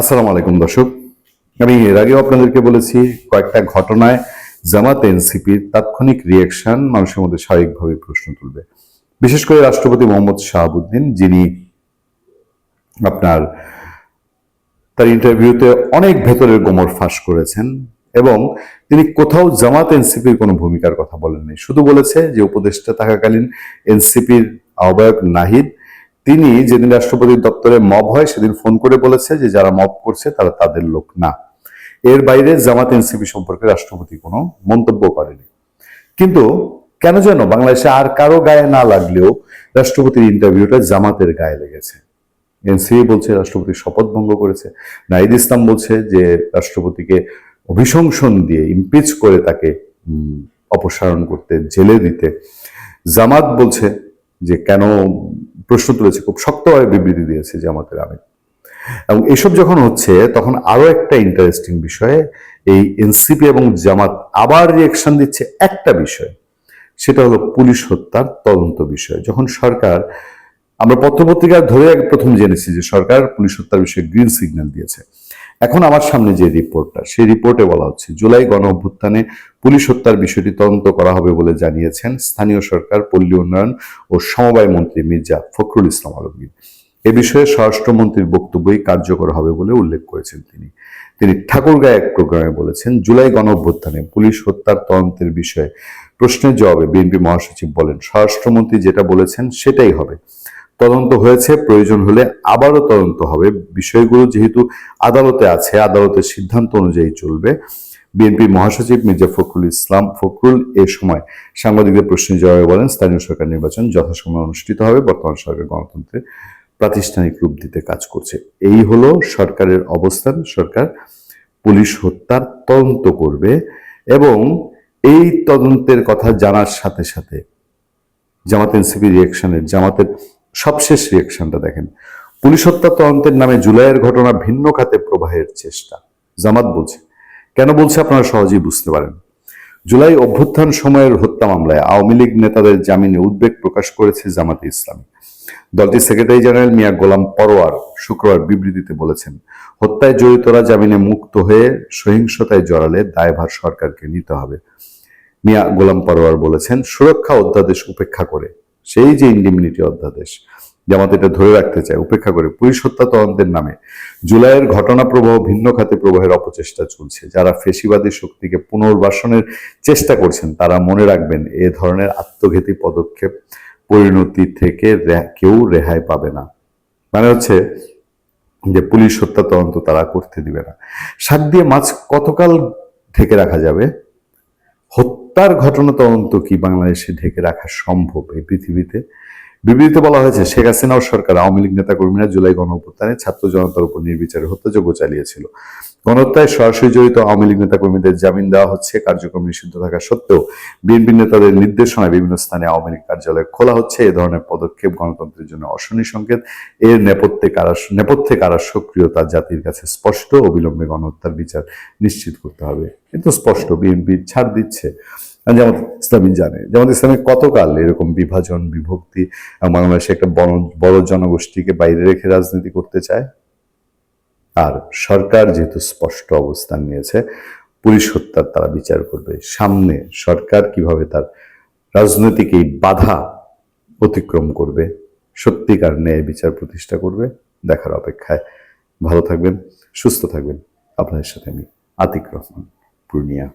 আসসালামু আলাইকুম দর্শক। আমি এর আগেও আপনাদেরকে বলেছি কয়েকটা ঘটনায় জামাত এনসিপির তাৎক্ষণিক রিয়াকশন মানুষের মধ্যে স্বাভাবিকভাবে প্রশ্ন তুলবে। বিশেষ করে রাষ্ট্রপতি মোহাম্মদ শাহাবুদ্দিন, যিনি আপনার তার ইন্টারভিউতে অনেক ভেতরের গোমর ফাঁস করেছেন এবং তিনি কোথাও জামাত এনসিপির কোনো ভূমিকার কথা বলেননি। শুধু বলেছে যে উপদেষ্টা থাকাকালীন এনসিপির আহ্বায়ক নাহিদ তিনি যেদিন রাষ্ট্রপতির দপ্তরে মব হয় সেদিন ফোন করে বলেছে যে যারা মব করছে তারা তাদের লোক না। এর বাইরে জামাত এনসিপি সম্পর্কে রাষ্ট্রপতি কোনো মন্তব্য করেনি। কিন্তু কেন যেন বাংলাদেশে আর কারো গায়ে না লাগলেও রাষ্ট্রপতির ইন্টারভিউটা জামাতের গায়ে লেগেছে। এনসিপি বলছে রাষ্ট্রপতি শপথ ভঙ্গ করেছে, নাহিদ ইসলাম বলছে যে রাষ্ট্রপতিকে অভিশংসন দিয়ে ইমপিচ করে তাকে অপসারণ করতে, জেলে দিতে। জামাত বলছে যে কেন, প্রশ্ন তুলেছে, খুব শক্তভাবে বিবৃতি দিয়েছে জামাতের আমির। এবং এসব যখন হচ্ছে তখন আরো একটা ইন্টারেস্টিং বিষয়ে এই এনসিপি এবং জামাত আবার রিয়েকশন দিচ্ছে একটা বিষয়, সেটা হলো পুলিশ হত্যার তদন্ত বিষয়। যখন সরকার, আমরা পত্রপত্রিকা ধরে প্রথম জেনেছি যে সরকার পুলিশ হত্যার বিষয়ে গ্রিন সিগন্যাল দিয়েছে। এখন আমার সামনে যে রিপোর্টটা, সেই রিপোর্টে বলা হচ্ছে জুলাই গণ অভ্যুত্থানে পুলিশ হত্যার বিষয়টি তদন্ত করা হবে বলে জানিয়েছেন স্থানীয় সরকার, পল্লী উন্নয়ন ও সমবায় মন্ত্রী মির্জা ফখরুল ইসলাম আলমগীর। এ বিষয়ে স্বরাষ্ট্রমন্ত্রীর বক্তব্যই কার্যকর হবে বলে উল্লেখ করেছেন তিনি ঠাকুরগাঁও এক প্রোগ্রামে বলেছেন, জুলাই গণ অভ্যুত্থানে পুলিশ হত্যার তদন্তের বিষয়ে প্রশ্নের জবাবে বিএনপি মহাসচিব বলেন, স্বরাষ্ট্রমন্ত্রী যেটা বলেছেন সেটাই হবে। তদন্ত হয়েছে, প্রয়োজন হলে আবারও তদন্ত হবে। বিষয়গুলো যেহেতু আদালতে আছে, আদালতের সিদ্ধান্ত অনুযায়ী চলবে। বিএনপি মহাসচিব মির্জা ফখরুল এ সময় সাংবাদিকদের প্রশ্নের জবাবে বলেন, স্থানীয় সরকার নির্বাচন যথাসময়ে অনুষ্ঠিত হবে। বর্তমান সরকার গণতন্ত্রের প্রাতিষ্ঠানিক রূপ দিতে কাজ করছে। এই হলো সরকারের অবস্থান। সরকার পুলিশ হত্যার তদন্ত করবে এবং এই তদন্তের কথা জানার সাথে সাথে জামাত এনসিপি রিয়েকশনের, জামাতের সবশেষ রিয়েকশনটা দেখেন। পুলিশ হত্যা তদন্তের নামে জুলাইয়ের ঘটনা ভিন্ন খাতে প্রবাহের চেষ্টা, জামাত বলছে। কেন বলছে আপনারা সহজেই বুঝতে পারেন। জুলাই অভ্যুত্থান সময়ের হত্যা মামলায় আওয়ামী লীগ নেতাদের জামিনে উদ্বেগ প্রকাশ করেছে জামাতে ইসলামী। দলটির সেক্রেটারি জেনারেল মিয়া গোলাম পরোয়ার শুক্রবার বিবৃতিতে বলেছেন, হত্যায় জড়িতরা জামিনে মুক্ত হয়ে সহিংসতায় জড়ালে দায়ভার সরকারকে নিতে হবে। মিয়া গোলাম পরোয়ার বলেছেন, সুরক্ষা অধ্যাদেশ উপেক্ষা করে, সেই যে ইন্ডিমনিটি অধ্যাদেশ জামাত এটা ধরে রাখতে চায়, উপেক্ষা করে পুলিশ হত্যা তদন্তের নামে জুলাইয়ের ঘটনা প্রবাহ ভিন্ন খাতে প্রবাহের অপচেষ্টা চলছে। যারা ফেসিবাদী শক্তিকে পুনর্বাসনের চেষ্টা করছেন তারা মনে রাখবেন, এ ধরনের আত্মঘাতী পদক্ষেপ পরিণতি থেকে কেউ রেহাই পাবে না। মানে হচ্ছে যে পুলিশ হত্যা তদন্ত তারা করতে দিবে না। শাক দিয়ে মাছ কতকাল ঢেকে রাখা যাবে? হত্যার ঘটনা তদন্ত কি বাংলাদেশে ঢেকে রাখা সম্ভব এই পৃথিবীতে? বিবৃতিতে বলা হয়েছে, শেখ হাসিনা ও সরকার আওয়ামী লীগ নেতাকর্মীরা জুলাই গণঅভ্যুত্থানে ছাত্র জনতার উপর নির্বিচারে হত্যাযজ্ঞ চালিয়েছিল। গণহত্যায় সরাসরি জড়িত আওয়ামী লীগ নেতাকর্মীদের জামিন দেওয়া হচ্ছে। কার্যক্রম নিষিদ্ধ থাকা সত্ত্বেও বিএনপি নেতাদের নির্দেশনায় বিভিন্ন স্থানে আওয়ামী লীগ কার্যালয় খোলা হচ্ছে। এ ধরনের পদক্ষেপ গণতন্ত্রের জন্য অশনি সংকেত। এর নেপথ্যে কারা সক্রিয়তা জাতির কাছে স্পষ্ট। অবিলম্বে গণহত্যার বিচার নিশ্চিত করতে হবে। কিন্তু স্পষ্ট, বিএনপি ছাড় দিচ্ছে। জামাত ইসলামী জানে, জামাত ইসলামী কতকাল এরকম বিভাজন, বিভক্তি, বাংলাদেশে একটা বড় জনগোষ্ঠীকে বাইরে রেখে রাজনীতি করতে চায়। আর সরকার যেহেতু স্পষ্ট অবস্থান নিয়েছে, পুলিশ হত্যার তারা বিচার করবে। সামনে সরকার কিভাবে তার রাজনৈতিক এই বাধা অতিক্রম করবে, সত্যিকার ন্যায় বিচার প্রতিষ্ঠা করবে, দেখার অপেক্ষায়। ভালো থাকবেন, সুস্থ থাকবেন। আপনাদের সাথে আমি আতিক রহমান, পূর্ণিয়া।